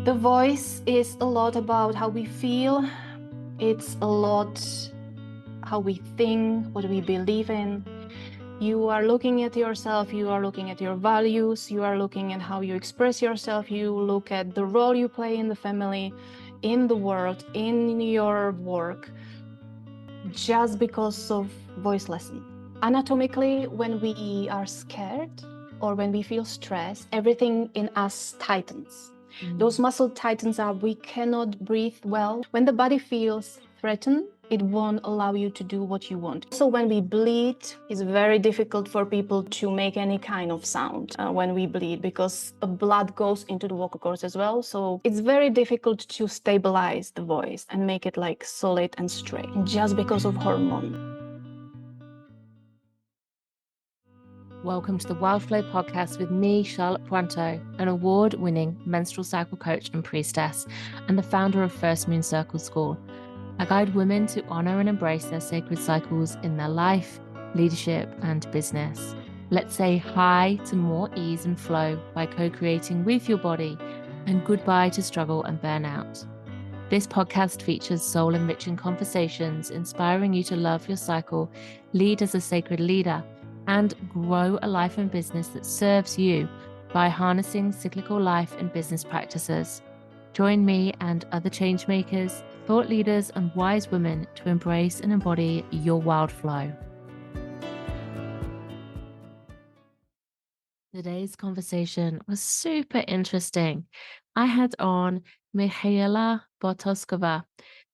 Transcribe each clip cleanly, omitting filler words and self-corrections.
The voice is a lot about how we feel. It's a lot how we think, what we believe in. You are looking at yourself, you are looking at your values, you are looking at how you express yourself, you look at the role you play in the family, in the world, in your work, just because of voice lesson. Anatomically, when we are scared or when we feel stressed, everything in us tightens. Those muscle tightens up, we cannot breathe well. When the body feels threatened, it won't allow you to do what you want. So when we bleed, it's very difficult for people to make any kind of sound when we bleed, because blood goes into the vocal cords as well. So it's very difficult to stabilize the voice and make it like solid and straight, just because of hormone. Welcome to the Wallflower podcast with me, Charlotte Puanto, an award-winning menstrual cycle coach and priestess, and the founder of First Moon Circle School. I guide women to honor and embrace their sacred cycles in their life, leadership, and business. Let's say hi to more ease and flow by co-creating with your body, and goodbye to struggle and burnout. This podcast features soul-enriching conversations, inspiring you to love your cycle, lead as a sacred leader, and grow a life and business that serves you by harnessing cyclical life and business practices. Join me and other change makers, thought leaders, and wise women to embrace and embody your wild flow. Today's conversation was super interesting. I had on Michaela Botoskova,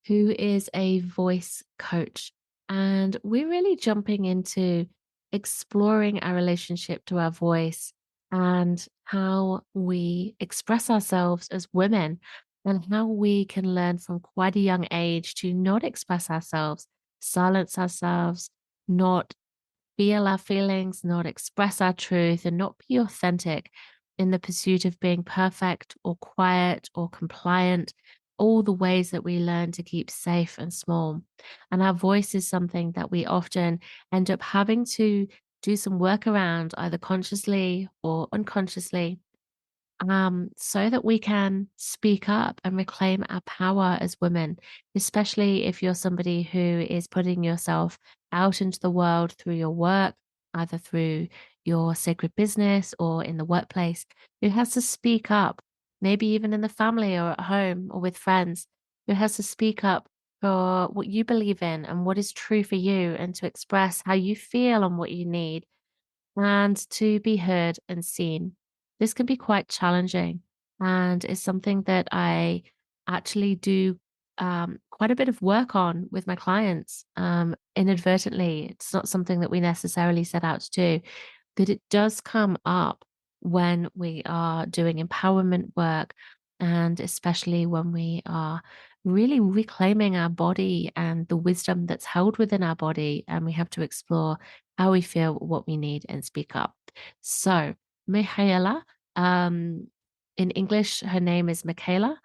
who is a voice coach, and we're really jumping into exploring our relationship to our voice and how we express ourselves as women, and how we can learn from quite a young age to not express ourselves, silence ourselves, not feel our feelings, not express our truth, and not be authentic in the pursuit of being perfect or quiet or compliant, all the ways that we learn to keep safe and small. And our voice is something that we often end up having to do some work around, either consciously or unconsciously, so that we can speak up and reclaim our power as women, especially if you're somebody who is putting yourself out into the world through your work, either through your sacred business or in the workplace, who has to speak up, maybe even in the family or at home or with friends, who has to speak up for what you believe in and what is true for you, and to express how you feel and what you need, and to be heard and seen. This can be quite challenging, and is something that I actually do quite a bit of work on with my clients inadvertently. It's not something that we necessarily set out to do, but it does come up when we are doing empowerment work, and especially when we are really reclaiming our body and the wisdom that's held within our body, and we have to explore how we feel, what we need, and speak up. So, Michaela, in English, her name is Michaela.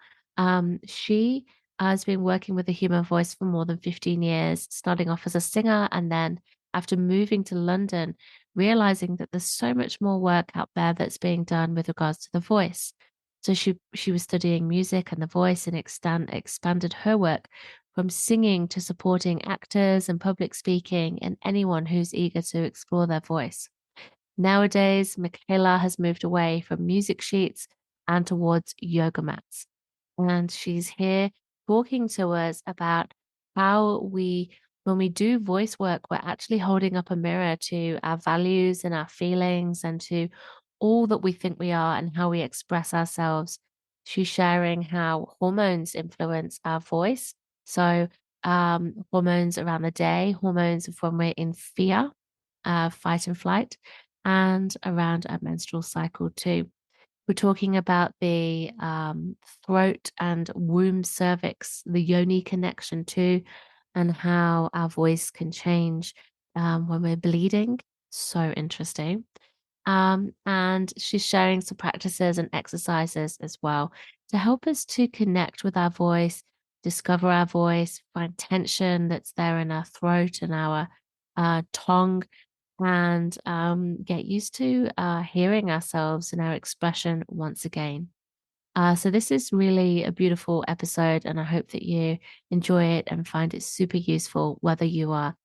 She has been working with the human voice for more than 15 years, starting off as a singer, and then after moving to London, realizing that there's so much more work out there that's being done with regards to the voice. So she was studying music and the voice, and expanded her work from singing to supporting actors and public speaking and anyone who's eager to explore their voice. Nowadays, Michaela has moved away from music sheets and towards yoga mats. And she's here talking to us about how when we do voice work, we're actually holding up a mirror to our values and our feelings and to all that we think we are and how we express ourselves. She's sharing how hormones influence our voice. So, hormones around the day, hormones of when we're in fear, fight and flight, and around our menstrual cycle too. We're talking about the throat and womb cervix, the yoni connection too, and how our voice can change when we're bleeding. So interesting. And she's sharing some practices and exercises as well to help us to connect with our voice, discover our voice, find tension that's there in our throat and our tongue, and get used to hearing ourselves and our expression once again. So this is really a beautiful episode, and I hope that you enjoy it and find it super useful, whether you are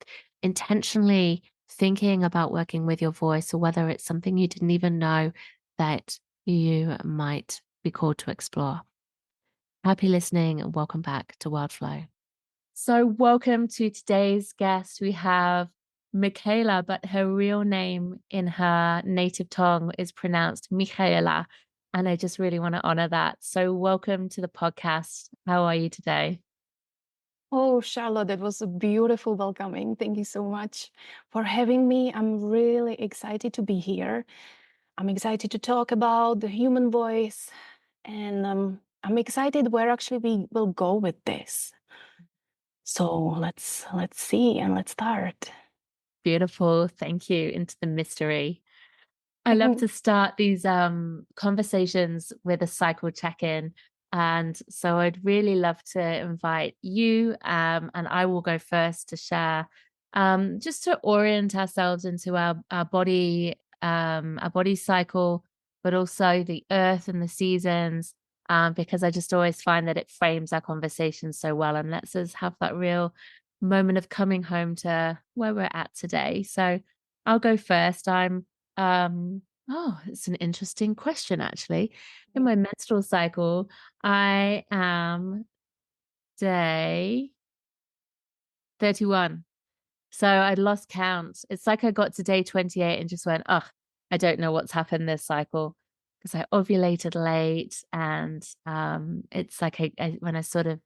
intentionally thinking about working with your voice or whether it's something you didn't even know that you might be called to explore. Happy listening and welcome back to Wildflow. So, welcome to today's guest. We have Michaela, but her real name in her native tongue is pronounced Michaela. And I just really want to honor that. So, welcome to the podcast. How are you today? Oh, Charlotte, that was a beautiful welcoming. Thank you so much for having me. I'm really excited to be here. I'm excited to talk about the human voice, and I'm excited where actually we will go with this. So let's see and let's start. Beautiful. Thank you. Into the mystery. I love to start these conversations with a cycle check-in. And so I'd really love to invite you, and I will go first to share, just to orient ourselves into our body cycle, but also the earth and the seasons, because I just always find that it frames our conversation so well and lets us have that real moment of coming home to where we're at today. So I'll go first. Oh, it's an interesting question, actually. In my menstrual cycle, I am day 31. So I'd lost count. It's like I got to day 28 and just went, oh, I don't know what's happened this cycle because I ovulated late. And it's like when I sort of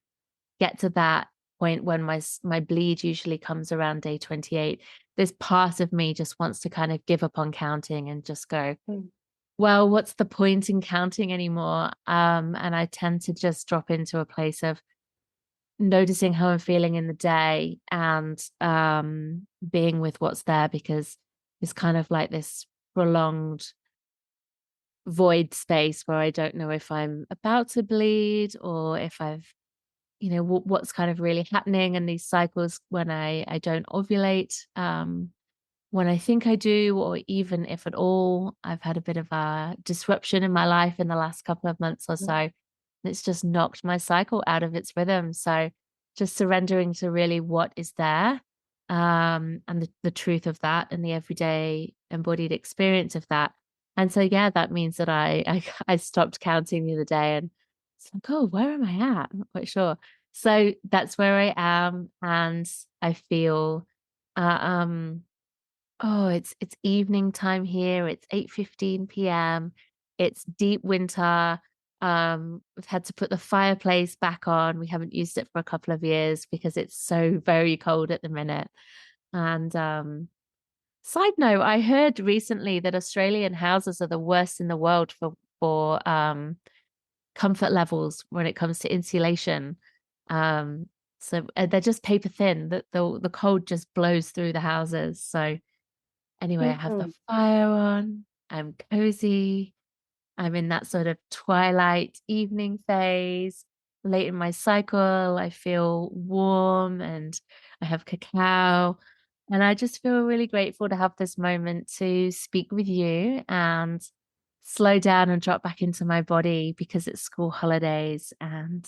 get to that point when my bleed usually comes around day 28, this part of me just wants to kind of give up on counting and just go, well, what's the point in counting anymore? And I tend to just drop into a place of noticing how I'm feeling in the day and being with what's there, because it's kind of like this prolonged void space where I don't know if I'm about to bleed or if I've, what's kind of really happening in these cycles when I don't ovulate. When I think I do, or even if at all. I've had a bit of a disruption in my life in the last couple of months or so. It's just knocked my cycle out of its rhythm. So just surrendering to really what is there, and the truth of that and the everyday embodied experience of that. And so, yeah, that means that I stopped counting the other day and it's like, oh, where am I at? I'm not quite sure. So that's where I am. And I feel, uh, um, oh, it's evening time here. It's 8:15 p.m. It's deep winter. We've had to put the fireplace back on. We haven't used it for a couple of years because it's so very cold at the minute. And side note, I heard recently that Australian houses are the worst in the world for comfort levels when it comes to insulation. Um, so they're just paper thin. The cold just blows through the houses. So anyway, I have the Mhm. fire on. I'm cozy. I'm in that sort of twilight evening phase. Late in my cycle, I feel warm and I have cacao. And I just feel really grateful to have this moment to speak with you and slow down and drop back into my body because it's school holidays and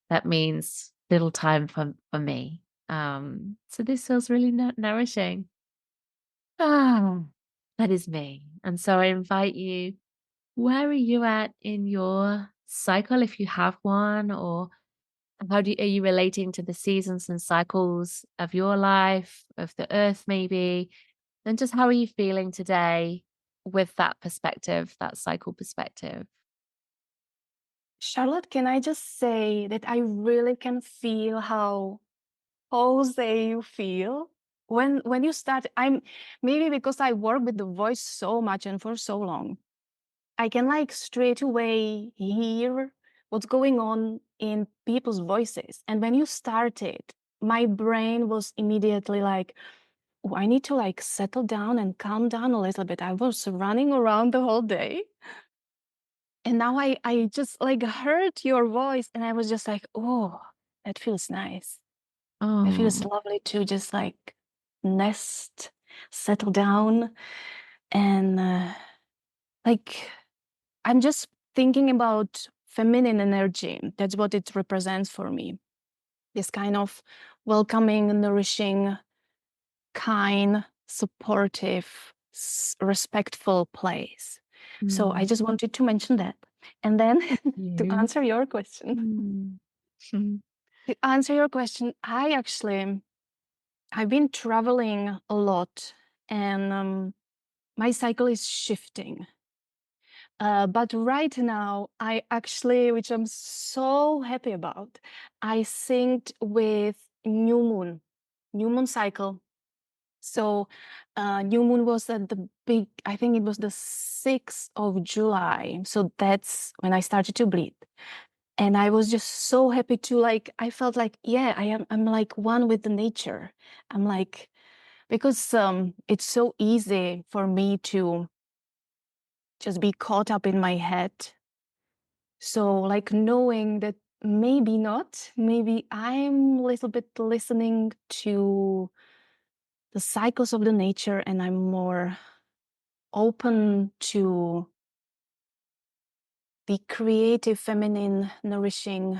that means little time for me. So this feels really nourishing. Ah, that is me. And so I invite you, where are you at in your cycle, if you have one, or are you relating to the seasons and cycles of your life, of the earth, maybe? And just how are you feeling today with that perspective, that cycle perspective? Charlotte, can I just say that I really can feel how Jose you feel when you start. I'm maybe because I work with the voice so much and for so long, I can like straight away hear what's going on in people's voices. And when you started, my brain was immediately like, oh, I need to like settle down and calm down a little bit. I was running around the whole day. And now I just like heard your voice and I was just like, oh, that feels nice. It feels Oh, lovely to just like nest, settle down, and like I'm just thinking about feminine energy. That's what it represents for me. This kind of welcoming, nourishing, kind, supportive, respectful place. So I Mm. just wanted to mention that. And then to You. answer your question, Mm. Mm. I've been traveling a lot, and my cycle is shifting. But right now, I actually, which I'm so happy about, I synced with new moon cycle. So new moon was at the big, I think it was the 6th of July. So that's when I started to bleed. And I was just so happy to like, I felt like, yeah, I'm like one with the nature. I'm like, because it's so easy for me to just be caught up in my head. So like knowing that maybe not, maybe I'm a little bit listening to the cycles of the nature, and I'm more open to the creative, feminine, nourishing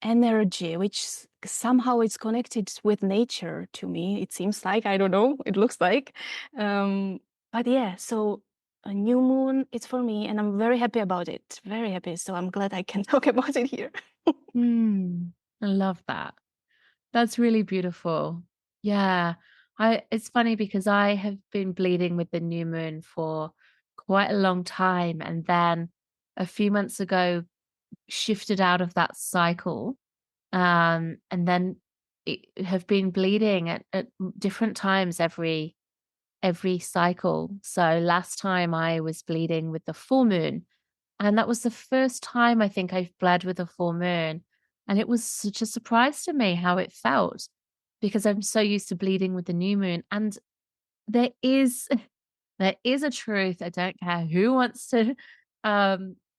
energy, which somehow is connected with nature to me. It seems like, I don't know, it looks like. Um, but yeah, so a new moon, it's for me, and I'm very happy about it. Very happy. So I'm glad I can talk about it here. Mm. I love that. That's really beautiful. Yeah. It's funny because I have been bleeding with the new moon for quite a long time, and then a few months ago shifted out of that cycle. And then have been bleeding at different times every cycle. So last time I was bleeding with the full moon, and that was the first time I think I've bled with a full moon. And it was such a surprise to me how it felt because I'm so used to bleeding with the new moon. And there is there is a truth. I don't care who wants to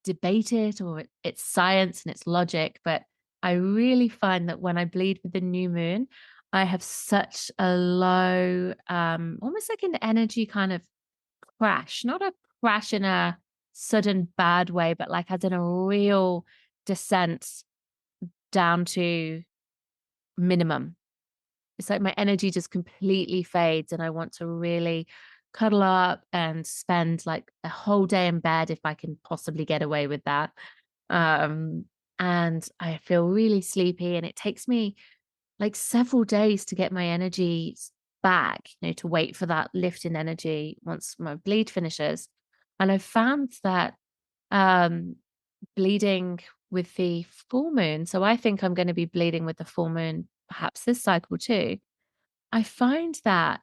debate it, or it's science and it's logic, but I really find that when I bleed with the new moon, I have such a low, almost like an energy kind of crash, not a crash in a sudden bad way, but like as in a real descent down to minimum. It's like my energy just completely fades, and I want to really cuddle up and spend like a whole day in bed if I can possibly get away with that. Um, and I feel really sleepy, and it takes me like several days to get my energy back, to wait for that lift in energy once my bleed finishes. And I've found that um, bleeding with the full moon, so I think I'm going to be bleeding with the full moon perhaps this cycle too. I find that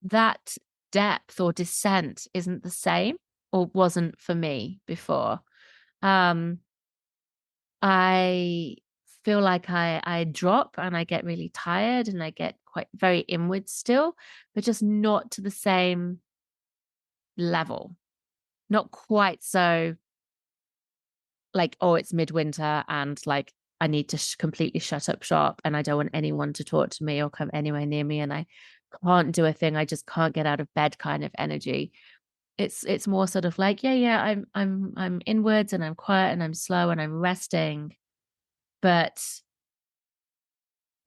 that depth or descent isn't the same, or wasn't for me before. Um, I feel like I drop and I get really tired and I get quite very inward still, but just not to the same level. Not quite so like, oh, it's midwinter and like I need to completely shut up shop and I don't want anyone to talk to me or come anywhere near me and I can't do a thing. I just can't get out of bed kind of energy. It's more sort of like, yeah, I'm inwards and I'm quiet and I'm slow and I'm resting, but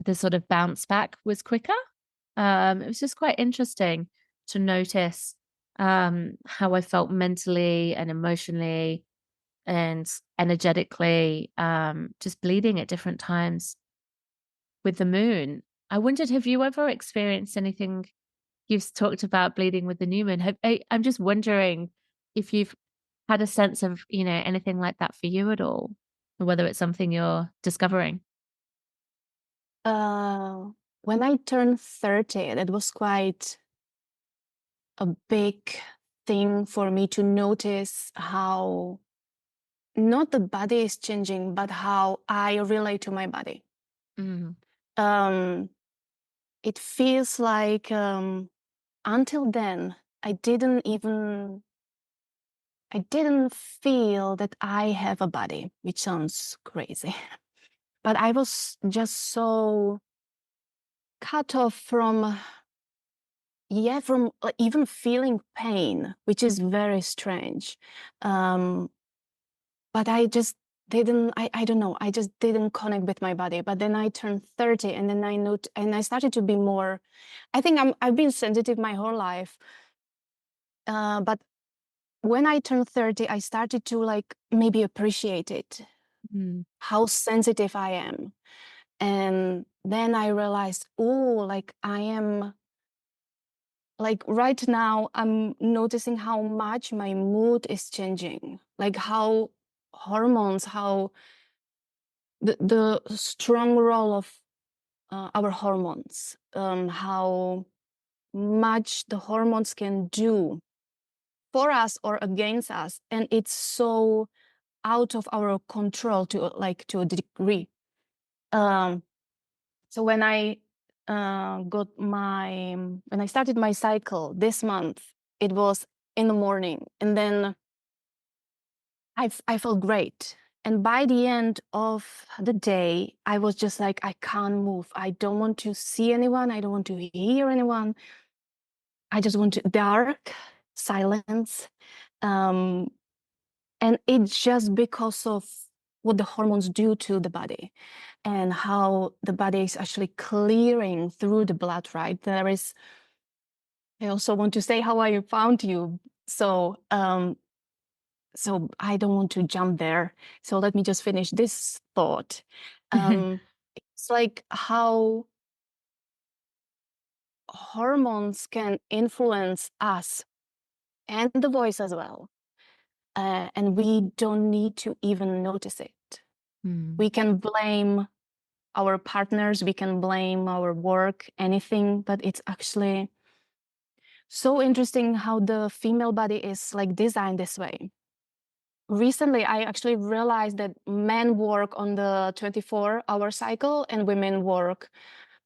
the sort of bounce back was quicker. It was just quite interesting to notice how I felt mentally and emotionally and energetically, just bleeding at different times with the moon. I wondered, have you ever experienced anything? You've talked about bleeding with the new moon. I'm just wondering if you've had a sense of, anything like that for you at all, or whether it's something you're discovering. Uh, when I turned 30, that was quite a big thing for me to notice how not the body is changing, but how I relate to my body. Mm. Um, it feels like until then, I didn't feel that I have a body, which sounds crazy. But I was just so cut off from, yeah, from even feeling pain, which is very strange. But I just didn't, I don't know, I just didn't connect with my body. But then I turned 30, and then I started to be more, I think I've been sensitive my whole life. But when I turned 30, I started to like maybe appreciate it, Mm. how sensitive I am. And then I realized, oh, like I am, like right now, I'm noticing how much my mood is changing, like how hormones, how the strong role of our hormones, how much the hormones can do for us or against us. And it's so out of our control to a degree. Um, so when I started my cycle this month, it was in the morning, and then I felt great. And by the end of the day, I was just like, I can't move. I don't want to see anyone. I don't want to hear anyone. I just want to dark, silence. Um, and it's just because of what the hormones do to the body and how the body is actually clearing through the blood, right? I also want to say how I found you. So I don't want to jump there. So let me just finish this thought. It's like how hormones can influence us and the voice as well. And we don't need to even notice it. Mm. We can blame our partners, we can blame our work, anything, but it's actually so interesting how the female body is like designed this way. Recently, I actually realized that men work on the 24-hour cycle and women work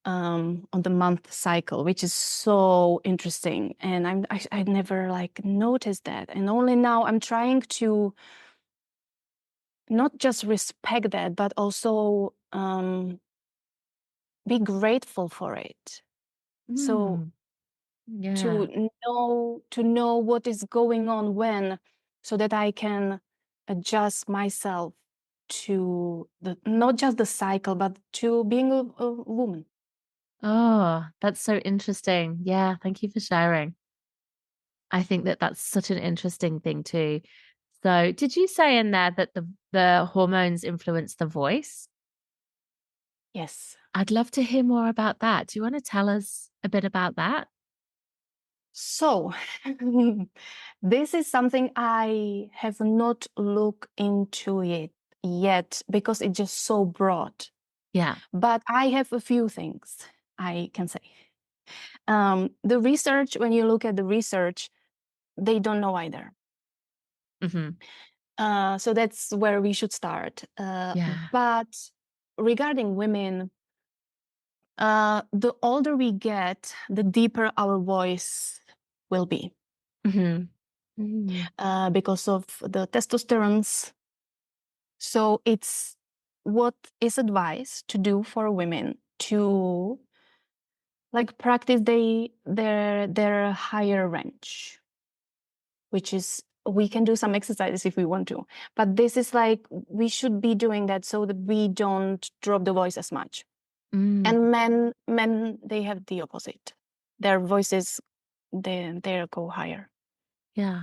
on the month cycle, which is so interesting. And I never like noticed that. And only now I'm trying to not just respect that, but also be grateful for it. So Mm. Yeah. to know what is going on when, so that I can adjust myself to the not just the cycle, but to being a woman. Oh, that's so interesting. Yeah, thank you for sharing. I think that that's such an interesting thing too. So, did you say in there that the hormones influence the voice? Yes. I'd love to hear more about that. Do you want to tell us a bit about that? So this is something I have not looked into it yet because it's just so broad. Yeah. But I have a few things I can say. The research, when you look at the research, they don't know either. Hmm. So that's where we should start. Yeah. But regarding women, the older we get, the deeper our voice will be Hmm. Mm. because of the testosterones. So it's what is advised to do for women to like practice their higher range, which is we can do some exercises if we want to, but this is like we should be doing that so that we don't drop the voice as much. Mm. And men they have the opposite. Their voices they go higher. Yeah.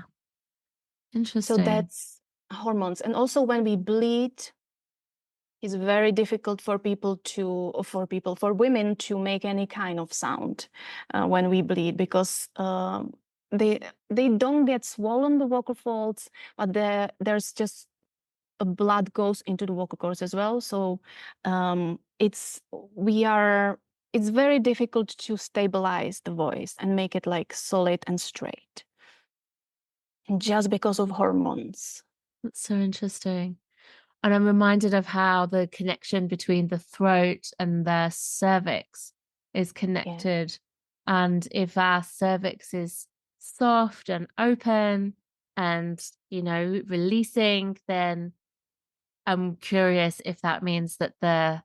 So Interesting. that's hormones. And also when we bleed, it's very difficult for women to make any kind of sound when we bleed because they they don't get swollen the vocal folds, but there's just a blood goes into the vocal cords as well. So it's we are it's very difficult to stabilize the voice and make it like solid and straight, just because of hormones. That's so interesting. And I'm reminded of how the connection between the throat and the cervix is Yeah. connected. And if our cervix is soft and open and, releasing, then I'm curious if that means that the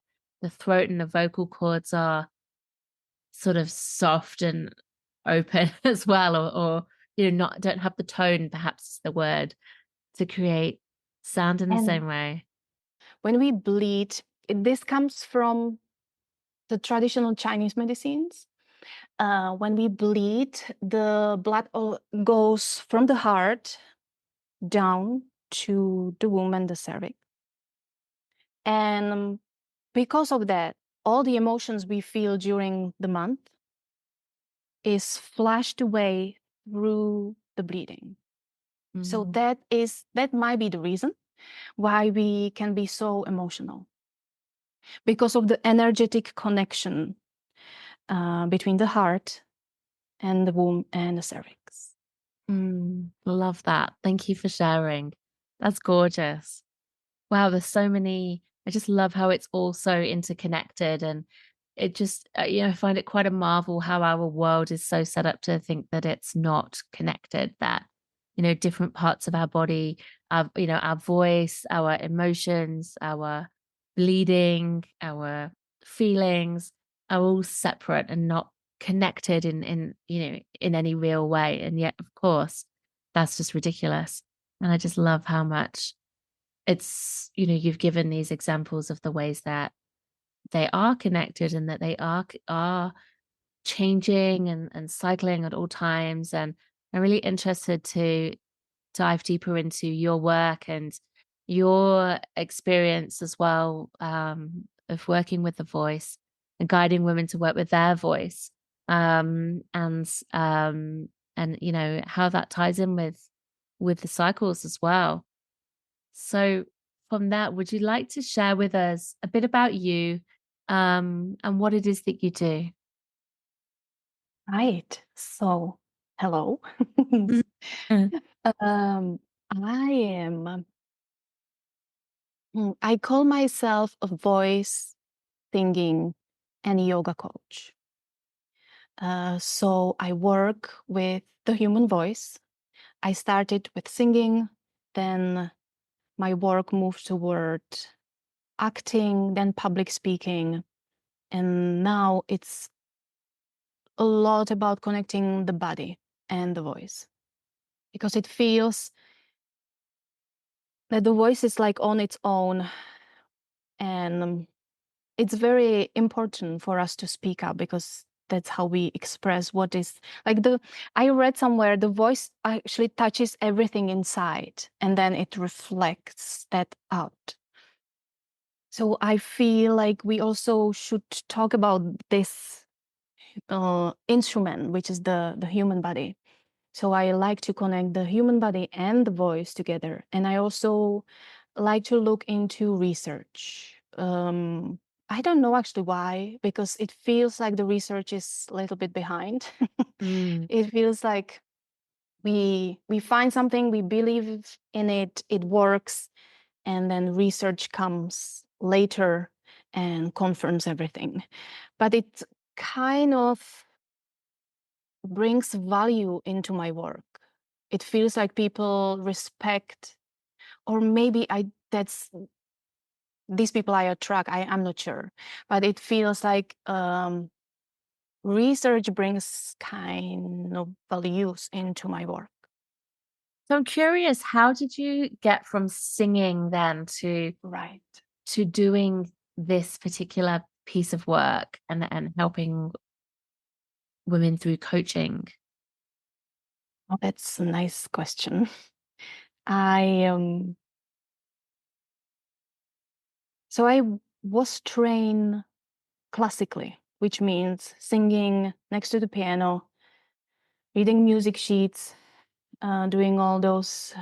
throat and the vocal cords are sort of soft and open as well, or not don't have the tone, perhaps is the word, to create sound in the And same way. when we bleed, this comes from the traditional Chinese medicines. When we bleed, the blood goes from the heart down to the womb and the cervix. And because of that, all the emotions we feel during the month is flashed away through the bleeding. So that might be the reason why we can be so emotional, because of the energetic connection between the heart and the womb and the cervix. Love that. Thank you for sharing. That's gorgeous. Wow, there's so many. I just love how it's all so interconnected, and it just, I find it quite a marvel how our world is so set up to think that it's not connected, that, different parts of our body, our voice, our emotions, our bleeding, our feelings are all separate and not connected in any real way. And yet, of course, that's just ridiculous. And I just love how much you've given these examples of the ways that they are connected and that they are changing and cycling at all times. And I'm really interested to dive deeper into your work and your experience as well, of working with the voice and guiding women to work with their voice, and how that ties in with the cycles as well. So from that, would you like to share with us a bit about you, and what it is that you do? Right. So, hello. Mm. um, I am. I call myself a voice, singing, and yoga coach. So I work with the human voice. I started with singing, then my work moved toward acting, then public speaking, and now it's a lot about connecting the body and the voice, because it feels that the voice is like on its own, and it's very important for us to speak up, because that's how we express what is like I read somewhere the voice actually touches everything inside and then it reflects that out. So I feel like we also should talk about this instrument, which is the human body. So I like to connect the human body and the voice together. And I also like to look into research. I don't know actually why, because it feels like the research is a little bit behind. Mm. It feels like we find something, we believe in it, it works, and then research comes later and confirms everything. But it kind of brings value into my work. It feels like people respect, or maybe that's these people I attract. I'm not sure, but it feels like research brings kind of values into my work. So I'm curious, how did you get from singing then Right. to doing this particular piece of work and helping women through coaching? Oh, that's a nice question. I so I was trained classically, which means singing next to the piano, reading music sheets, doing all those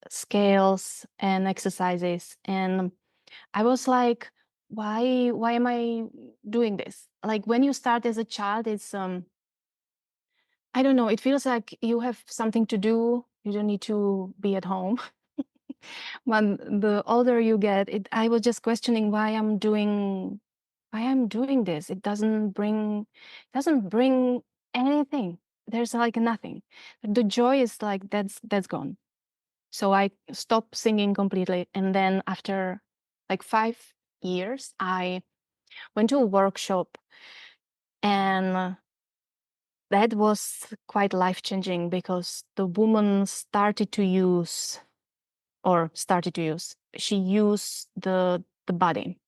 scales and exercises. And I was like, why am I doing this? Like when you start as a child, it's I don't know, it feels like you have something to do. You don't need to be at home. When the older you get, I was just questioning why I'm doing this. It doesn't bring anything. There's like nothing. The joy is like that's gone. So I stopped singing completely. And then after like 5 years, I went to a workshop, and that was quite life-changing, because the woman started to use she used the body.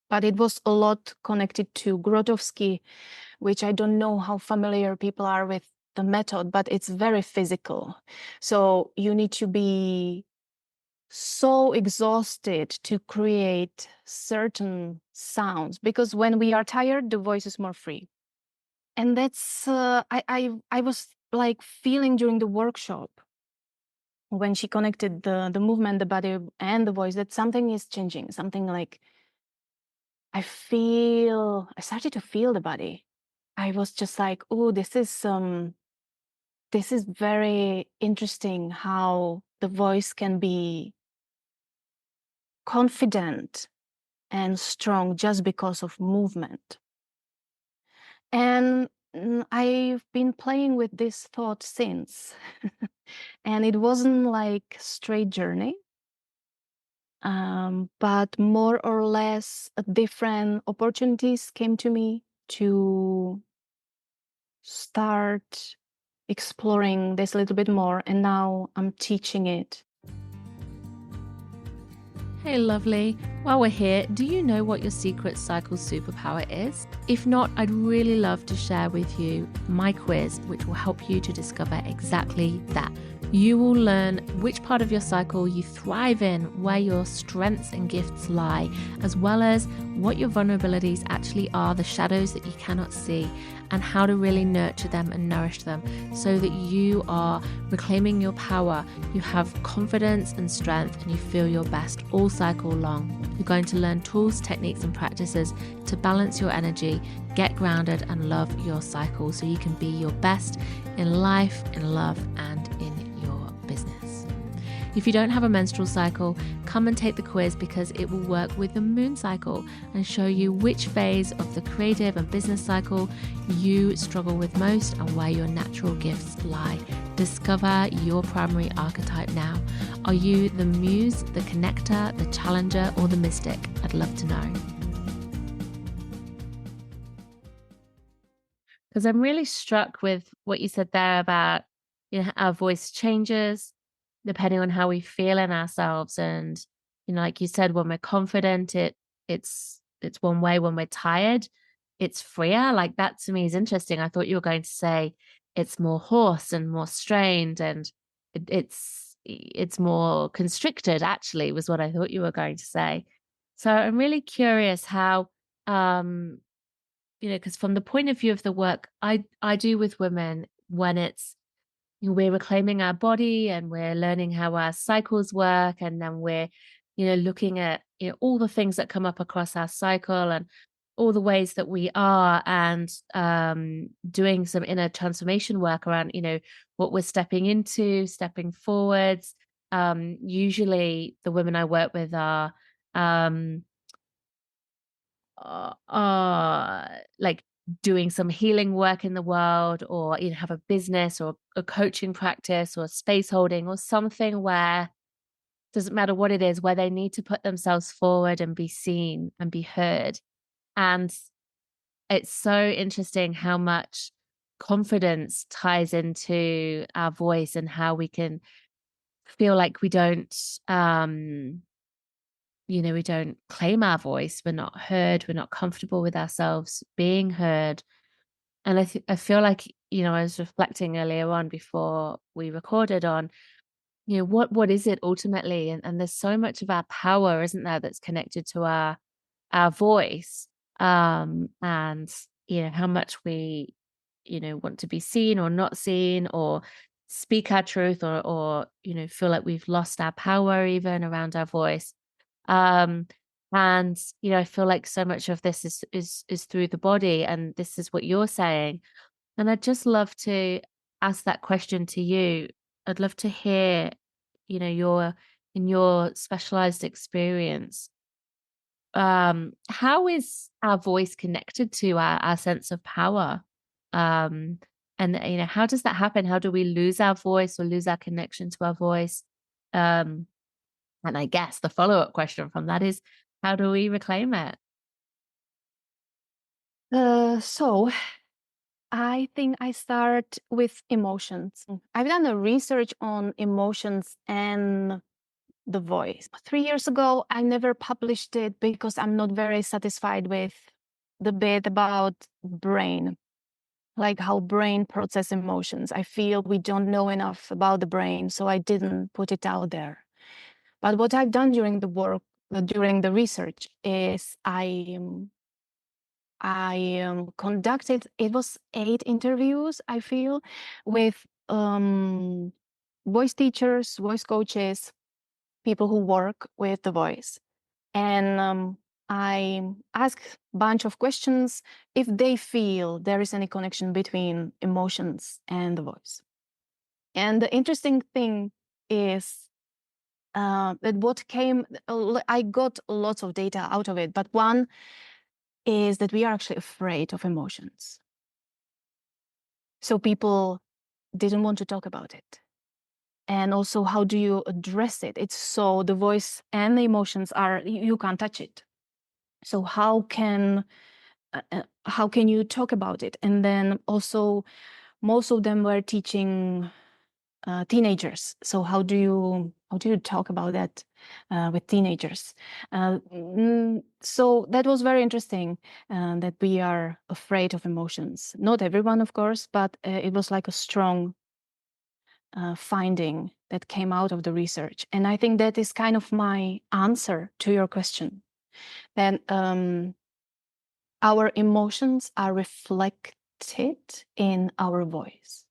But it was a lot connected to Grotowski, which I don't know how familiar people are with the method, but it's very physical. So you need to be so exhausted to create certain sounds, because when we are tired, the voice is more free. And that's I was like feeling during the workshop when she connected the movement, the body, and the voice, that something is changing. Something like I started to feel the body. I was just like, oh, this is very interesting how the voice can be confident and strong just because of movement. And I've been playing with this thought since. And it wasn't like straight journey, but more or less different opportunities came to me to start exploring this a little bit more, and now I'm teaching it. Hey, lovely. While we're here, do you know what your secret cycle superpower is? If not, I'd really love to share with you my quiz, which will help you to discover exactly that. You will learn which part of your cycle you thrive in, where your strengths and gifts lie, as well as what your vulnerabilities actually are, the shadows that you cannot see, and how to really nurture them and nourish them so that you are reclaiming your power, you have confidence and strength, and you feel your best all cycle long. You're going to learn tools, techniques, and practices to balance your energy, get grounded, and love your cycle so you can be your best in life, in love, and in your business. If you don't have a menstrual cycle, come and take the quiz, because it will work with the moon cycle and show you which phase of the creative and business cycle you struggle with most and where your natural gifts lie. Discover your primary archetype now. Are you the muse, the connector, the challenger, or the mystic? I'd love to know. Because I'm really struck with what you said there about, our voice changes depending on how we feel in ourselves. And, like you said, when we're confident, it's one way. When we're tired, it's freer. Like, that to me is interesting. I thought you were going to say it's more hoarse and more strained, and it's more constricted, actually, was what I thought you were going to say. So I'm really curious how, because from the point of view of the work I do with women, when it's, we're reclaiming our body and we're learning how our cycles work, and then we're, looking at, all the things that come up across our cycle and all the ways that we are, and doing some inner transformation work around, what we're stepping into, stepping forwards. Usually the women I work with um, like doing some healing work in the world, or have a business or a coaching practice or space holding or something where, doesn't matter what it is, where they need to put themselves forward and be seen and be heard. And it's so interesting how much confidence ties into our voice, and how we can feel like we don't claim our voice, we're not heard, we're not comfortable with ourselves being heard. And I feel like, I was reflecting earlier on before we recorded on, what is it ultimately? And there's so much of our power, isn't there, that's connected to our voice. And how much we, want to be seen or not seen, or speak our truth, or feel like we've lost our power even around our voice. Um, and I feel like so much of this is through the body, and this is what you're saying. And I'd just love to ask that question to you. I'd love to hear, your in your specialized experience, how is our voice connected to our sense of power? Um, and how does that happen? How do we lose our voice or lose our connection to our voice? Um, and I guess the follow-up question from that is, how do we reclaim it? So I think I start with emotions. I've done a research on emotions and the voice. 3 years ago, I never published it because I'm not very satisfied with the bit about brain, like how brain process emotions. I feel we don't know enough about the brain, so I didn't put it out there. But what I've done during the work, during the research, is I conducted, it was 8 interviews, I feel, with voice teachers, voice coaches, people who work with the voice. And I asked a bunch of questions if they feel there is any connection between emotions and the voice. And the interesting thing is that what came, I got lots of data out of it, but one is that we are actually afraid of emotions. So people didn't want to talk about it. And also, how do you address it? It's so the voice and the emotions are, you can't touch it. So how can you talk about it? And then also, most of them were teaching teenagers. So how do you talk about that with teenagers? So that was very interesting, that we are afraid of emotions. Not everyone, of course, but it was like a strong finding that came out of the research. And I think that is kind of my answer to your question. That our emotions are reflected in our voice.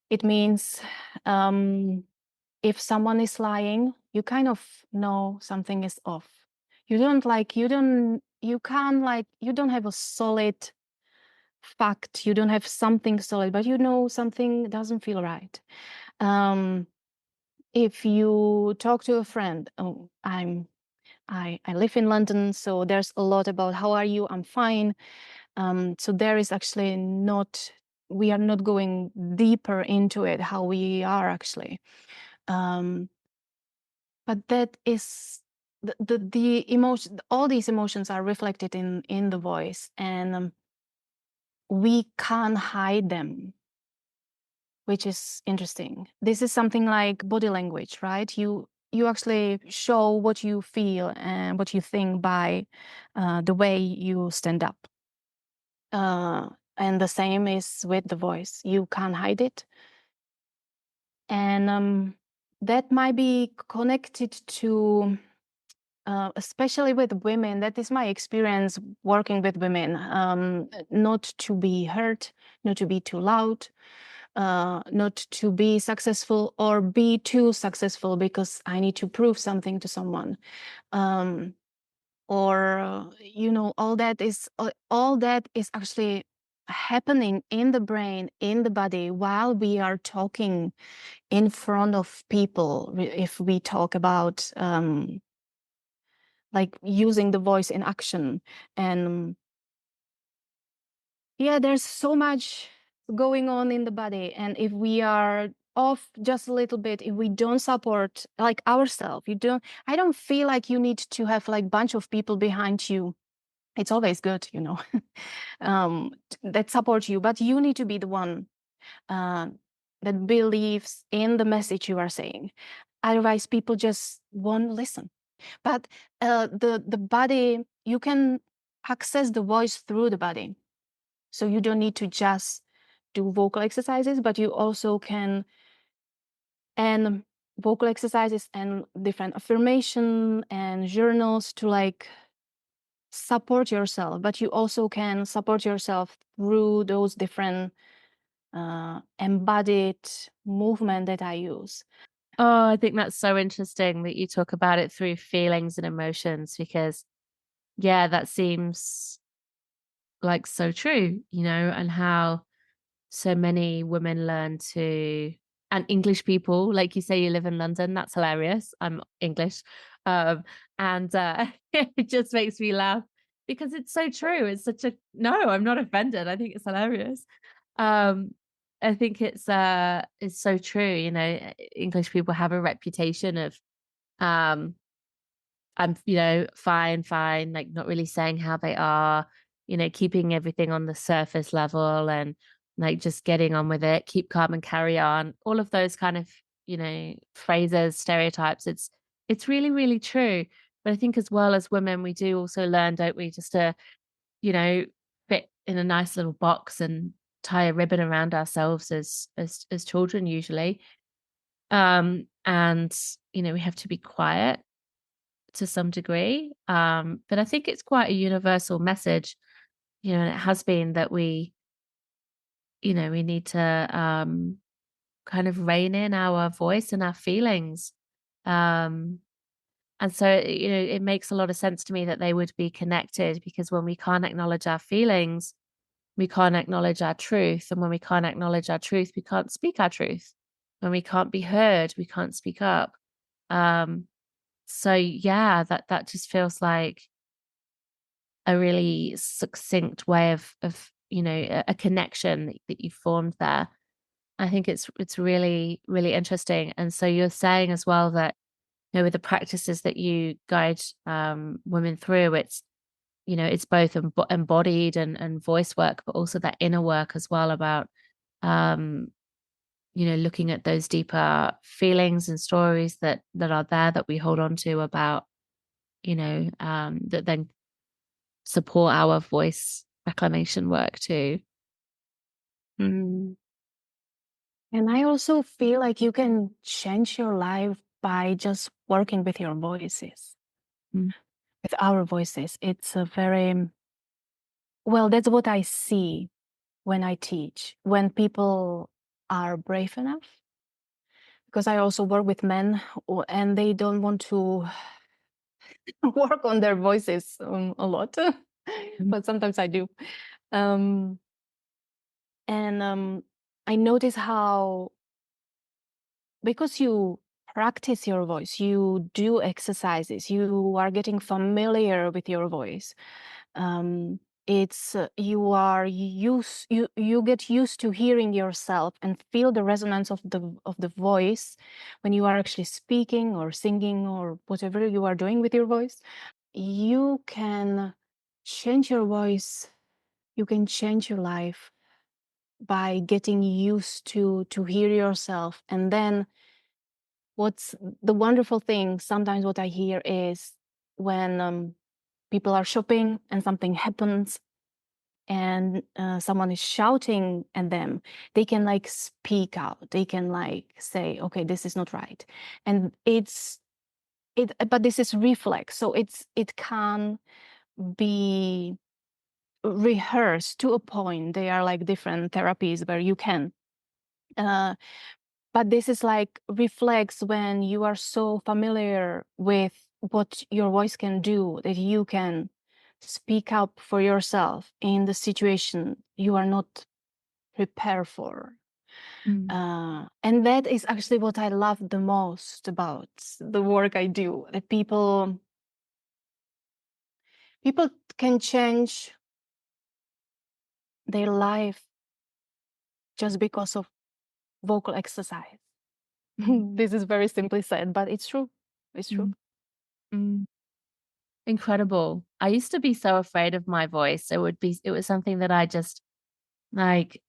It means if someone is lying, you kind of know something is off. You don't have a solid fact. You don't have something solid, but you know something doesn't feel right. If you talk to a friend, oh, I live in London, so there's a lot about how are you? I'm fine. So there is actually we are not going deeper into it, how we are actually. But that is the emotion. All these emotions are reflected in the voice, and we can't hide them, which is interesting. This is something like body language, right? You actually show what you feel and what you think by the way you stand up. And the same is with the voice. You can't hide it. And that might be connected to, especially with women, that is my experience working with women, not to be heard, not to be too loud, not to be successful or be too successful because I need to prove something to someone. All that is actually happening in the brain, in the body, while we are talking in front of people. If we talk about like using the voice in action, and yeah, there's so much going on in the body, and if we are off just a little bit, if we don't support like ourselves, I don't feel like you need to have like bunch of people behind you. It's always good, that support you, but you need to be the one that believes in the message you are saying. Otherwise, people just won't listen. But the body, you can access the voice through the body. So you don't need to just do vocal exercises, but you also can, and vocal exercises and different affirmation and journals to like support yourself. But you also can support yourself through those different embodied movement that I use. Oh, I think that's so interesting that you talk about it through feelings and emotions, because yeah, that seems like so true, and how so many women learn to, and English people, like you say, you live in London, that's hilarious. I'm English. And it just makes me laugh because it's so true. It's such a, no, I'm not offended. I think it's hilarious. Um, I think it's so true. English people have a reputation of um I'm, fine, like not really saying how they are, keeping everything on the surface level and like just getting on with it, keep calm and carry on. All of those kind of, phrases, stereotypes. it's really, really true. But I think as well as women, we do also learn, don't we, just to, you know, fit in a nice little box and tie a ribbon around ourselves as children usually. And we have to be quiet to some degree. But I think it's quite a universal message, and it has been that we need to kind of rein in our voice and our feelings. Um, and so, it makes a lot of sense to me that they would be connected, because when we can't acknowledge our feelings, we can't acknowledge our truth. And when we can't acknowledge our truth, we can't speak our truth. When we can't be heard, we can't speak up. So yeah, that just feels like a really succinct way of a connection that you formed there. I think it's really, really interesting. And so you're saying as well that, with the practices that you guide women through, it's both embodied and voice work, but also that inner work as well about um, looking at those deeper feelings and stories that are there that we hold on to about, that then support our voice reclamation work too. Mm. And I also feel like you can change your life by just working with your voices, Mm. with our voices. It's a very, well, that's what I see when I teach, when people are brave enough. Because I also work with men and they don't want to work on their voices a lot, but sometimes I do. Um, and I notice how, because you practice your voice, you do exercises, you are getting familiar with your voice. It's you get used to hearing yourself and feel the resonance of the voice when you are actually speaking or singing or whatever you are doing with your voice. You can change your voice, you can change your life by getting used to hear yourself. And then what's the wonderful thing, sometimes what I hear is when people are shopping and something happens and someone is shouting at them, they can like speak out, they can like say, okay, this is not right. And but this is reflex, so it can be rehearsed to a point. They are like different therapies where you can uh, but this is like reflex when you are so familiar with what your voice can do, that you can speak up for yourself in the situation you are not prepared for. And that is actually what I love the most about the work I do, that people can change their life just because of vocal exercise. This is very simply said, but it's true. It's true. Mm. Incredible. I used to be so afraid of my voice. It was something that I just like,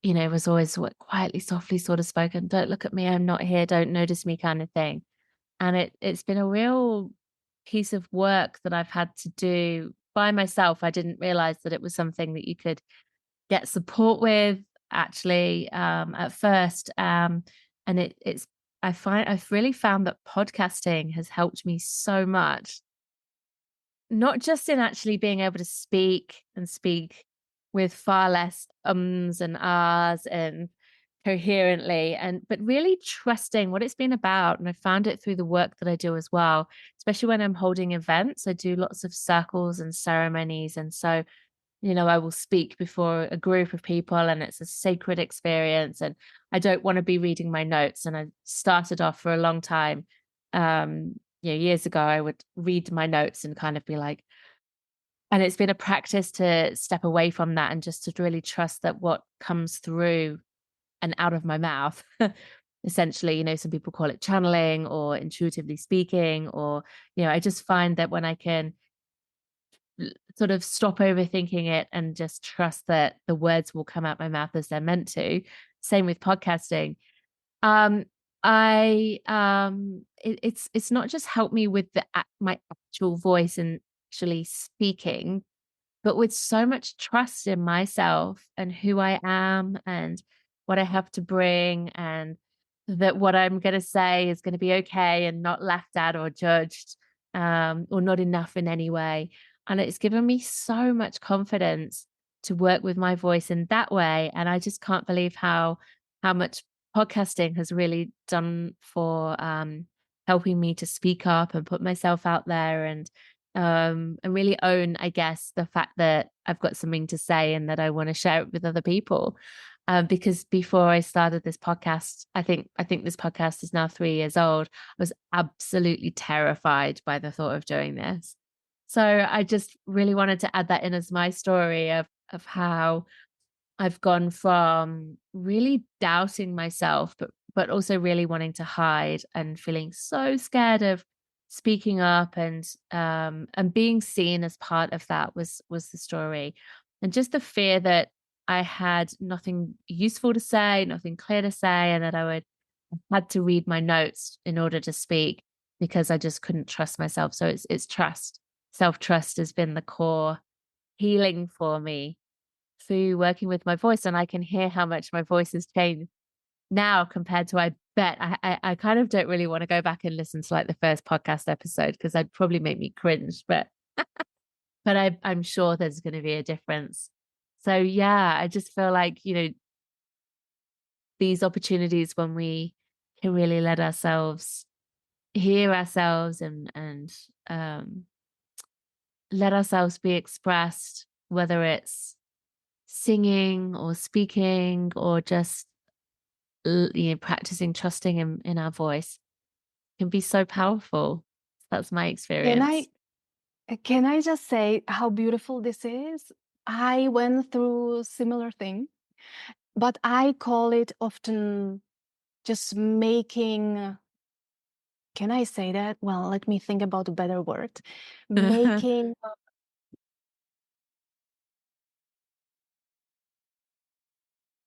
was always quietly, softly sort of spoken. Don't look at me. I'm not here. Don't notice me kind of thing. And it's been a real piece of work that I've had to do by myself. I didn't realize that it was something that you could get support with actually at first. And I've really found that podcasting has helped me so much, not just in actually being able to speak and speak with far less ums and ahs and coherently, but really trusting what it's been about. And I found it through the work that I do as well, especially when I'm holding events. I do lots of circles and ceremonies, and so I will speak before a group of people, and it's a sacred experience, and I don't want to be reading my notes. And I started off for a long time, years ago, I would read my notes and kind of be like, and it's been a practice to step away from that and just to really trust that what comes through and out of my mouth, essentially, some people call it channeling or intuitively speaking, or, I just find that when I can sort of stop overthinking it and just trust that the words will come out my mouth as they're meant to. Same with podcasting. Um, It's not just helped me with my actual voice and actually speaking, but with so much trust in myself and who I am and what I have to bring, and that what I'm going to say is going to be okay and not laughed at or judged, or not enough in any way. And it's given me so much confidence to work with my voice in that way. And I just can't believe how much podcasting has really done for helping me to speak up and put myself out there, and really own, I guess, the fact that I've got something to say and that I want to share it with other people. Because before I started this podcast, I think this podcast is now 3 years old. I was absolutely terrified by the thought of doing this. So I just really wanted to add that in as my story of how I've gone from really doubting myself, but also really wanting to hide and feeling so scared of speaking up, and being seen as part of that was the story. And just the fear that I had nothing useful to say, nothing clear to say, and that I had to read my notes in order to speak because I just couldn't trust myself. So it's trust. Self-trust has been the core healing for me through working with my voice, and I can hear how much my voice has changed now compared to, I bet I kind of don't really want to go back and listen to like the first podcast episode because that'd probably make me cringe, but I'm sure there's going to be a difference. So yeah, I just feel like, these opportunities when we can really let ourselves hear ourselves, and let ourselves be expressed, whether it's singing or speaking or just practicing trusting in our voice, can be so powerful. That's my Can experience. I can I just say how beautiful this is? I went through similar thing, but I call it often just making, can I say that? Well, let me think about a better word. Making,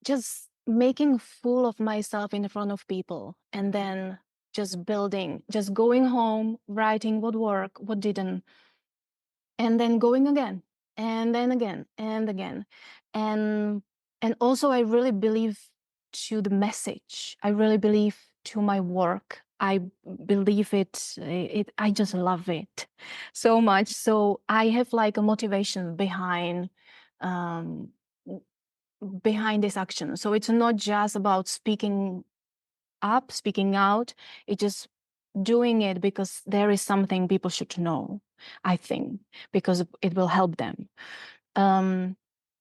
just making fool of myself in front of people, and then just building, just going home, writing what worked, what didn't, and then going again, and then again and again. And and also I really believe to the message, I really believe to my work, I believe it, I just love it so much, so I have like a motivation um behind this action. So it's not just about speaking up, speaking out, it's just doing it because there is something people should know, I think, because it will help them. Um,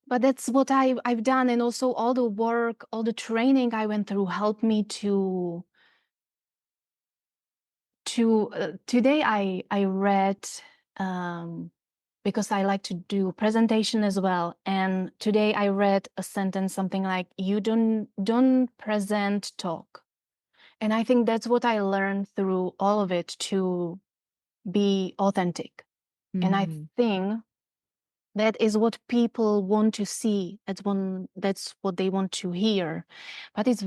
but that's what I've done, and also all the work, all the training I went through helped me to today I read, um, because I like to do presentation as well, and today I read a sentence something like, "You don't present, talk." And I think that's what I learned through all of it, to be authentic. And I Mm. think that is what people want to see. That's what they want to hear. But it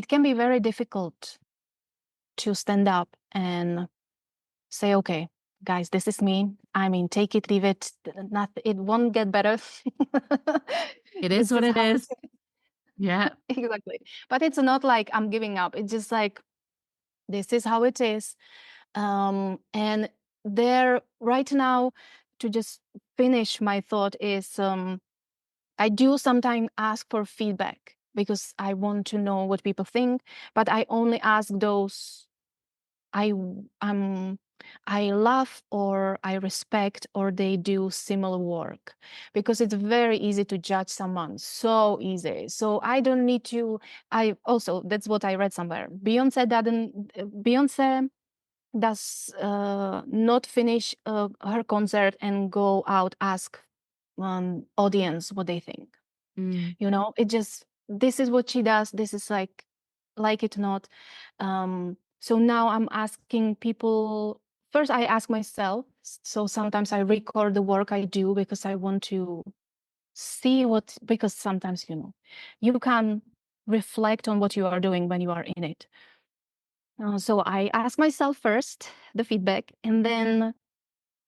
can be very difficult to stand up and say, okay, guys, this is me. I mean, take it, leave it. Not, it won't get better. It is This what is it how it is. is. Yeah. Exactly. But it's not like I'm giving up. It's just like, this is how it is. And there right now, to just finish my thought, is I do sometimes ask for feedback because I want to know what people think, but I only ask those I um I love or I respect or they do similar work, because it's very easy to judge someone, so easy. So I don't need to. I also, that's what I read somewhere. Beyonce does not finish her concert and go out ask audience what they think. Mm. It just, this is what she does. This is like it or not. So now I'm asking people. First I ask myself, so sometimes I record the work I do because I want to see what, because sometimes you can reflect on what you are doing when you are in it. So I ask myself first the feedback, and then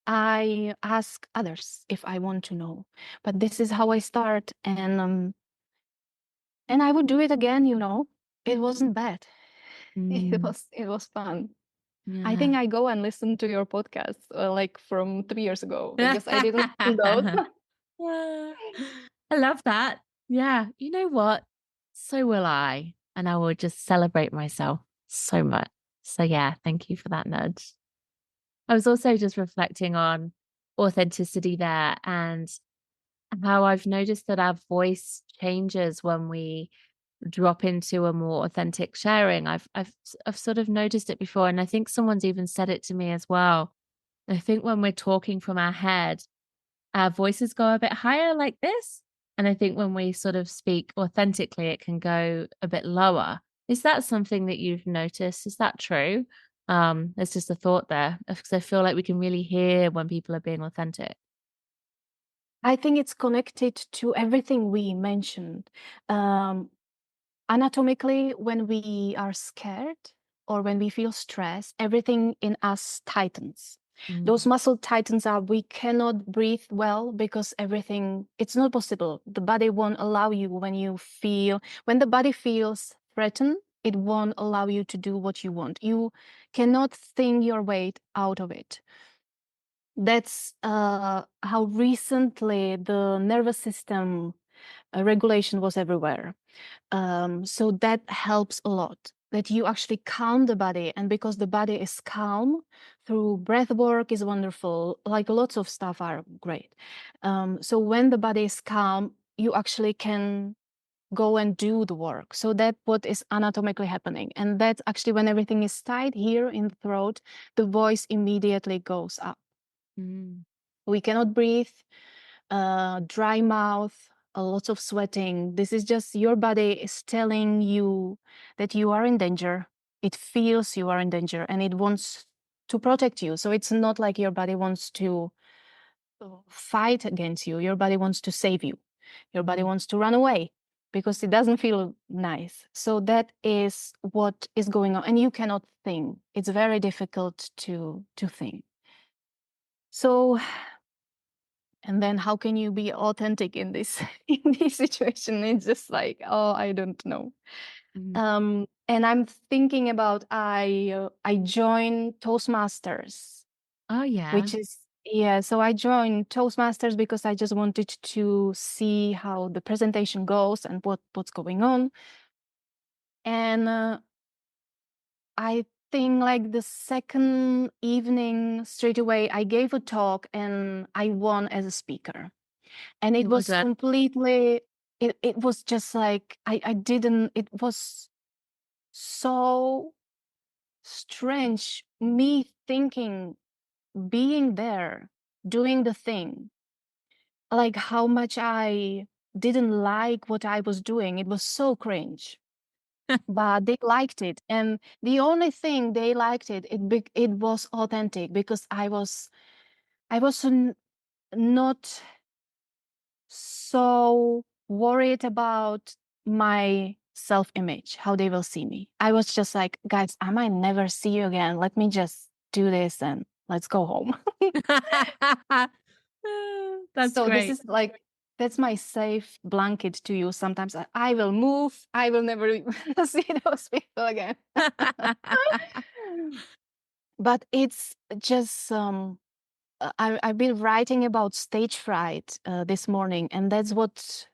I ask others if I want to know. But this is how I start, and I would do it again. It wasn't bad. Mm, It was fun. I think yeah. I go and listen to your podcast like from 3 years ago because I didn't listen those. Yeah. I love that. Yeah. You know what? So will I. And I will just celebrate myself so much. So, yeah, thank you for that nudge. I was also just reflecting on authenticity there and how I've noticed that our voice changes when we drop into a more authentic sharing. I've sort of noticed it before, and I think someone's even said it to me as well. I think when we're talking from our head, our voices go a bit higher like this. And I think when we sort of speak authentically, it can go a bit lower. Is that something that you've noticed? Is that true? There's just a thought there because I feel like we can really hear when people are being authentic. I think it's connected to everything we mentioned. Um, Anatomically, when we are scared or when we feel stressed, everything in us tightens. Those Mm, muscle tightens up. We cannot breathe well because it's not possible. The body won't allow you when the body feels threatened, it won't allow you to do what you want. You cannot think your way out of it. That's how recently the nervous system regulation was everywhere. So that helps a lot. That you actually calm the body, and because the body is calm, through breath work is wonderful. Like lots of stuff are great. So when the body is calm, you actually can go and do the work. So that's what is anatomically happening, and that's actually when everything is tight here in the throat, the voice immediately goes up. mm, We cannot breathe, dry mouth, lots of sweating. This is just your body is telling you that you are in danger. It feels you are in danger and it wants to protect you. So it's not like your body wants to fight against you. Your body wants to save you. Your body mm, wants to run away because it doesn't feel nice. So that is what is going on. And you cannot think. It's very difficult to think. So and then how can you be authentic in this in this situation? It's just like, oh, I don't know. mm. And I'm thinking about I joined Toastmasters, Oh, yeah. which is yeah. So I joined Toastmasters because I just wanted to see how the presentation goes and what's going on. And I think like the second evening straight away, I gave a talk and I won as a speaker. And it Well was done. completely it was just like I didn't it was so strange me thinking being there doing the thing like how much I didn't like what I was doing. It was so cringe, but they liked it, and the only thing they liked it was authentic because I was not so worried about my self-image, how they will see me. I was just like, guys, I might never see you again. Let me just do this and let's go home. That's So this great. is like that's my safe blanket to you. Sometimes I will move. I will never see those people again. But it's just I've been writing about stage fright this morning, and that's what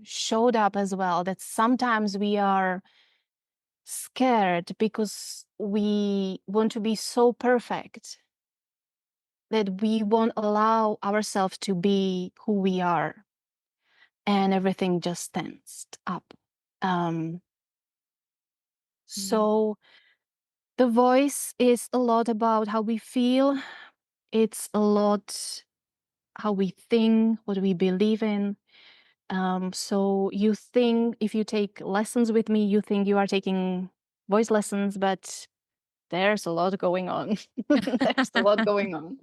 showed up as well. That sometimes we are scared because we want to be so perfect that we won't allow ourselves to be who we are, and everything just tensed up. Um, Mm, so the voice is a lot about how we feel. It's a lot how we think, what we believe in. So you think if you take lessons with me, you think you are taking voice lessons, but there's a lot going on. There's a lot going on.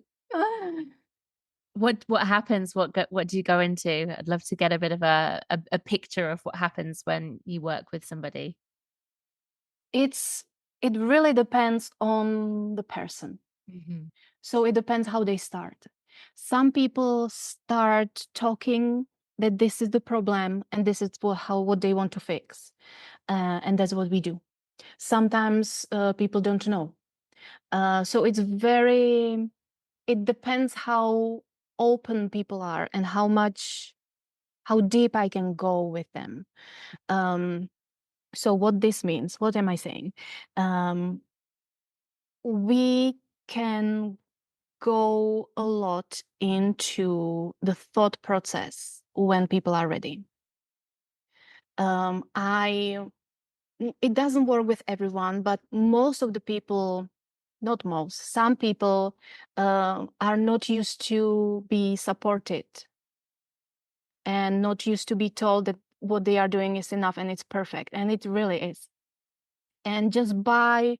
What happens? What do you go into? I'd love to get a bit of a picture of what happens when you work with somebody. It's it really depends on the person. Mhm. So it depends how they start. Some people start talking that this is the problem and this is what they want to fix, and that's what we do. Sometimes people don't know. So it depends how open people are and how deep I can go with them. Um, so what this means, what am I saying? Um, we can go a lot into the thought process when people are ready. I It doesn't work with everyone, but most of the people, not most, some people are not used to be supported and not used to be told that what they are doing is enough and it's perfect, and it really is. And just by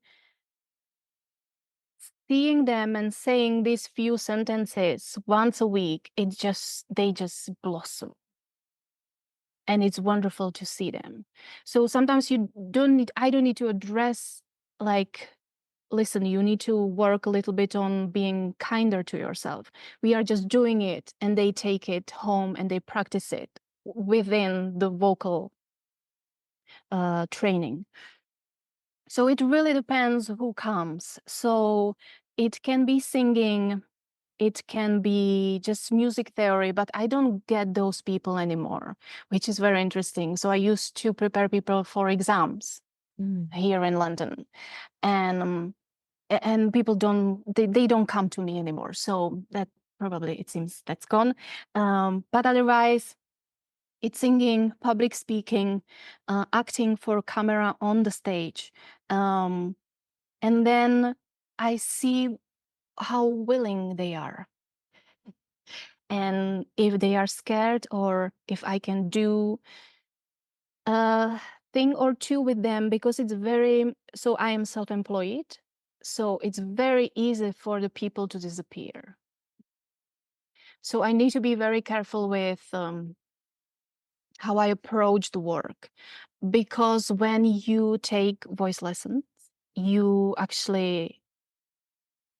seeing them and saying these few sentences once a week, they just blossom. And it's wonderful to see them. So sometimes I don't need to address, like, listen, you need to work a little bit on being kinder to yourself. We are just doing it, and they take it home and they practice it within the vocal training. So it really depends who comes. So it can be singing, it can be just music theory, but I don't get those people anymore, which is very interesting. So I used to prepare people for exams Mm. here in London, and people they don't come to me anymore. So that probably, it seems, that's gone. But otherwise, it's singing, public speaking, acting for camera on the stage. Um, and then I see how willing they are. And if they are scared, or if I can do a thing or two with them, because so I am self-employed. So it's very easy for the people to disappear. So I need to be very careful with how I approach the work, because when you take voice lessons, you actually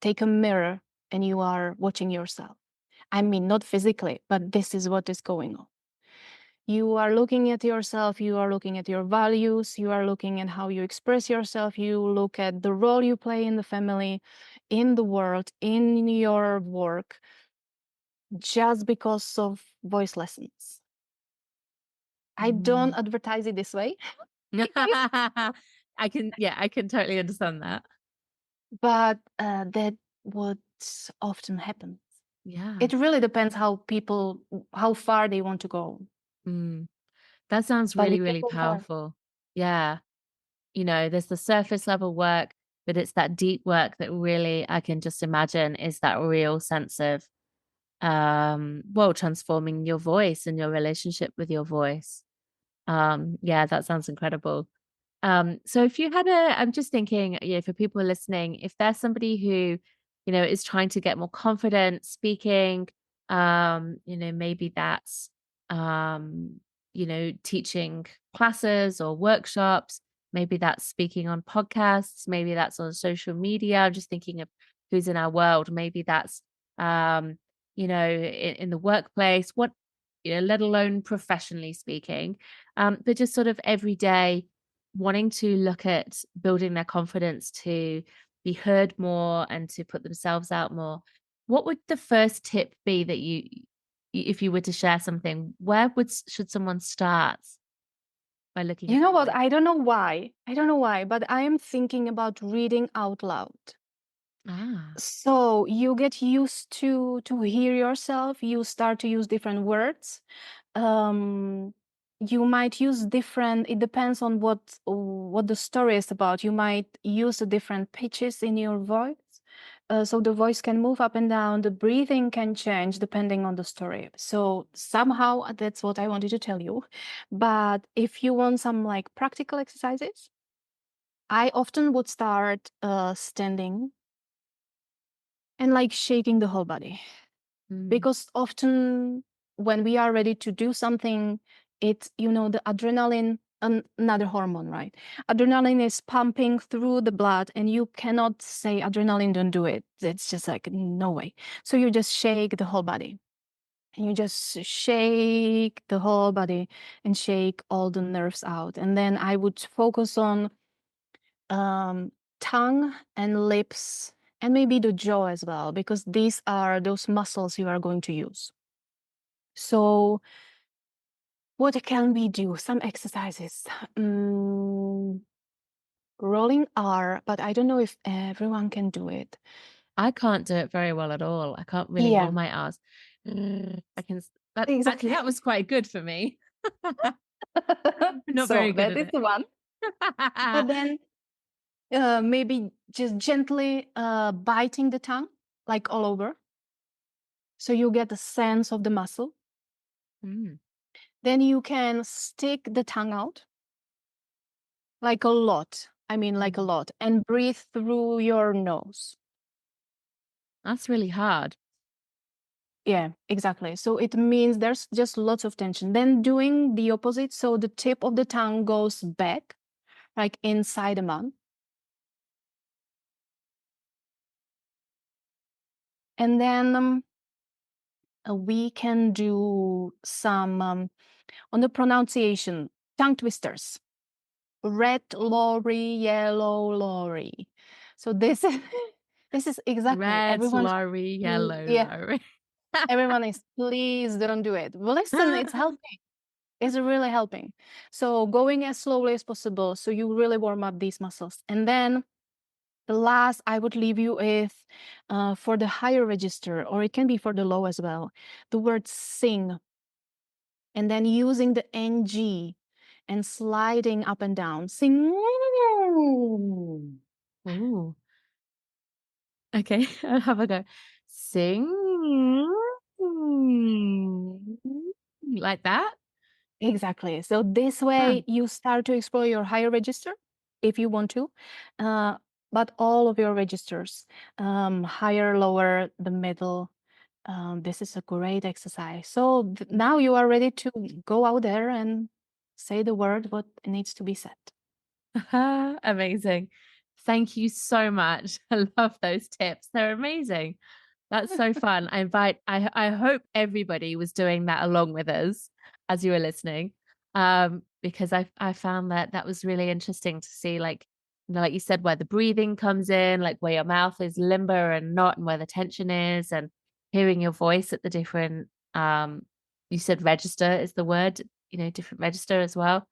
take a mirror and you are watching yourself. I mean, not physically, but this is what is going on. You are looking at yourself, you are looking at your values, you are looking at how you express yourself, you look at the role you play in the family, in the world, in your work, just because of voice lessons. I don't Mm. advertise it this way, I can totally understand that. but that what often happens. Yeah. It really depends how far they want to go. Mm. That sounds But really, it can really go far. powerful. Yeah. There's the surface level work, but it's that deep work that really I can just imagine is that real sense of well, transforming your voice and your relationship with your voice. Yeah, that sounds incredible. So if you had I'm just thinking, for people listening, if there's somebody who, is trying to get more confident speaking, maybe that's, um, teaching classes or workshops, maybe that's speaking on podcasts, maybe that's on social media. I'm just thinking of who's in our world. Maybe that's, in the workplace, let alone professionally speaking, but just sort of every day wanting to look at building their confidence to be heard more and to put themselves out more, what would the first tip be that if you were to share something, where should someone start by looking You at know their what? voice? I don't know why. I don't know why, but I am thinking about reading out loud. Ah. So you get used to hear yourself. You start to use different words. Um, you might use different. It depends on what the story is about. You might use the different pitches in your voice. So the voice can move up and down. The breathing can change depending on the story. So somehow that's what I wanted to tell you. But if you want some like practical exercises, I often would start standing and like shaking the whole body. because often when we are ready to do something, it's, the adrenaline, another hormone, right? Adrenaline is pumping through the blood, and you cannot say, adrenaline, don't do it. It's just like, no way. So you just shake the whole body. And you just shake the whole body and shake all the nerves out. And then I would focus on tongue and lips and maybe the jaw as well, because these are those muscles you are going to use. So what can we do? Some exercises. Rolling R, but I don't know if everyone can do it. I can't do it very well at all. I can't really roll my R's. I can. Actually, that was quite good for me. Not very So good that at is it. the one. But then maybe just gently biting the tongue, like all over. So you get a sense of the muscle. Then you can stick the tongue out, like a lot. I mean, like a lot, and breathe through your nose. That's really hard. Yeah, exactly. So it means there's just lots of tension. Then doing the opposite. So the tip of the tongue goes back, like inside the mouth. And then we can do some, on the pronunciation, tongue twisters. Red lorry, yellow lorry. So this is this is exactly Red everyone. lorry, yellow Yeah, lorry. everyone is, please don't do it. Well, listen, it's helping. It's really helping. So going as slowly as possible, so you really warm up these muscles. And then the last I would leave you with, for the higher register, or it can be for the low as well, the word sing. And then using the ng and sliding up and down. Sing. Ooh. Okay, I'll have a go. Sing like that. Exactly. So this way you start to explore your higher register if you want to, but all of your registers, higher, lower, the middle. This is a great exercise. So now you are ready to go out there and say the word what needs to be said. Amazing. Thank you so much. I love those tips. They're amazing. That's so fun. I hope everybody was doing that along with us as you were listening. Because I found that was really interesting to see, like, like you said, where the breathing comes in, like where your mouth is limber and not, and where the tension is, and hearing your voice at the different you said register is the word, different register as well.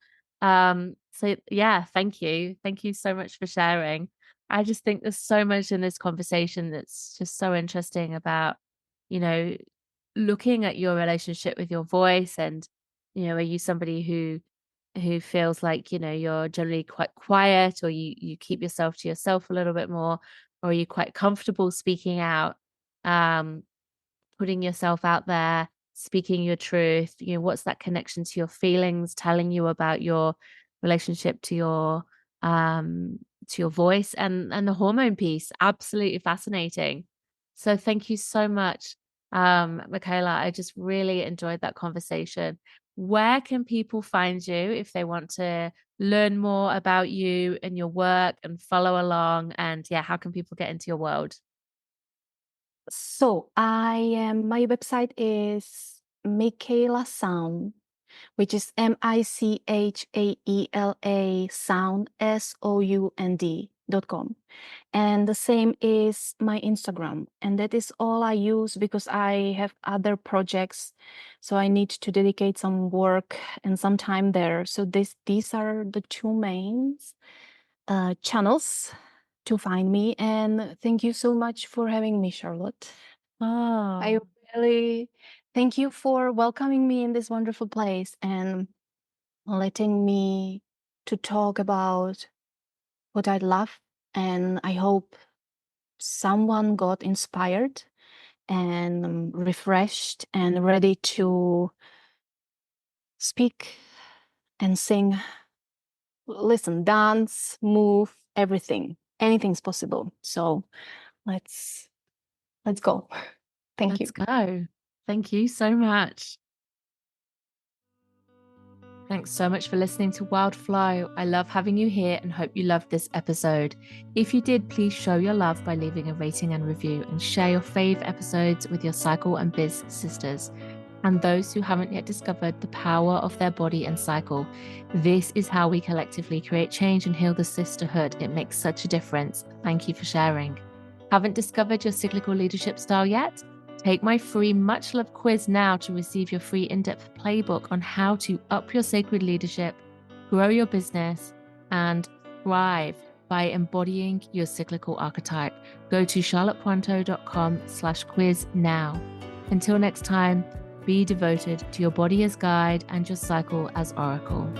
So yeah, thank you. Thank you so much for sharing. I just think there's so much in this conversation that's just so interesting about, you know, looking at your relationship with your voice, and, are you somebody who feels like, you're generally quite quiet, or you keep yourself to yourself a little bit more, or are you quite comfortable speaking out? Putting yourself out there, speaking your truth, what's that connection to your feelings, telling you about your relationship to your voice, and the hormone piece. Absolutely fascinating. So thank you so much, Michaela. I just really enjoyed that conversation. Where can people find you if they want to learn more about you and your work and follow along? And yeah, how can people get into your world? So my website is Michaela Sound, which is Michaela Sound SOUND.com. And the same is my Instagram. And that is all I use because I have other projects. So I need to dedicate some work and some time there. So these are the two main channels to find me. And thank you so much for having me, Charlotte. I really thank you for welcoming me in this wonderful place and letting me to talk about what I love. And I hope someone got inspired and refreshed and ready to speak and sing, listen, dance, move, everything. Anything's possible. So let's go. Thank you. Let's go. Thank you so much. Thanks so much for listening to Wild Flow. I love having you here and hope you loved this episode. If you did, please show your love by leaving a rating and review and share your fave episodes with your cycle and biz sisters and those who haven't yet discovered the power of their body and cycle. This is how we collectively create change and heal the sisterhood. It makes such a difference. Thank you for sharing. Haven't discovered your cyclical leadership style yet? Take my free much loved quiz now to receive your free in-depth playbook on how to up your sacred leadership, grow your business, and thrive by embodying your cyclical archetype. Go to charlottepointo.com/quiz now. Until next time, be devoted to your body as guide and your cycle as oracle.